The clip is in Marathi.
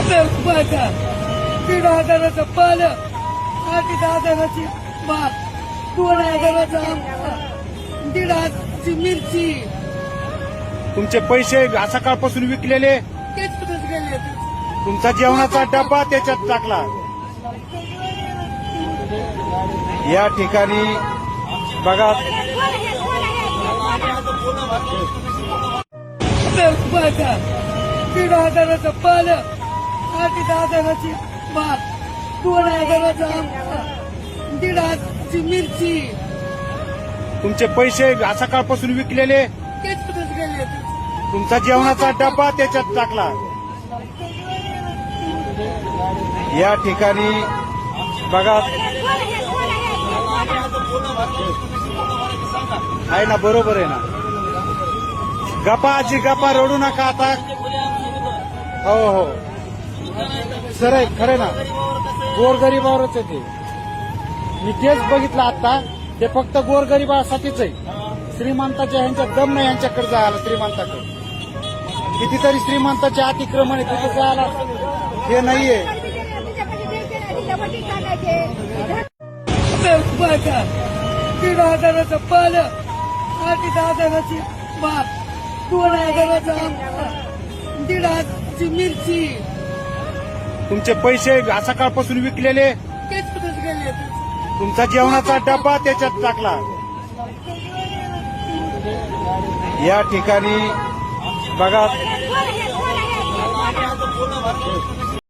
रुपयाचा 1,500चा पालक 8,000ची भात 2,000चा आमचा 1,500ची मिरची तुमचे पैसे सकाळपासून विकलेले तेच कुठेच गेले तुमचा जेवणाचा डबा त्याच्यात टाकला. या ठिकाणी बघा रुपयाचा 1,500चा पालक 8,000ची भात 2,000चा आमचा 1,500ची मिरची तुमचे पैसे सकाळपासून विकलेले तेच कुठेच गेले तुमचा जेवणाचा डबा त्याच्यात टाकला. या ठिकाणी बघा आहे ना, बरोबर आहे ना. गप्पा आजी गप्पा, रडू नका आता. हो हो सर आहे, खरं ना. गोरगरिबावरच आहे ते. मी तेच बघितलं आता. ते फक्त गोरगरिबासाठीच आहे. श्रीमंताच्या ह्यांच्या दम नाही यांच्याकडे जायला. श्रीमंताकडे कितीतरी श्रीमंताचे अतिक्रमण आहे, तिथे जायला हे नाहीये. रुपयाचा 1,500चा पालक 8,000ची भात 2,000चा आमचा 1,500ची मिरची तुमचे पैसे सकाळपासून विकलेले तेच कुठेच गेले तुमचा जेवणाचा डबा त्याच्यात टाकला. या ठिकाणी बघा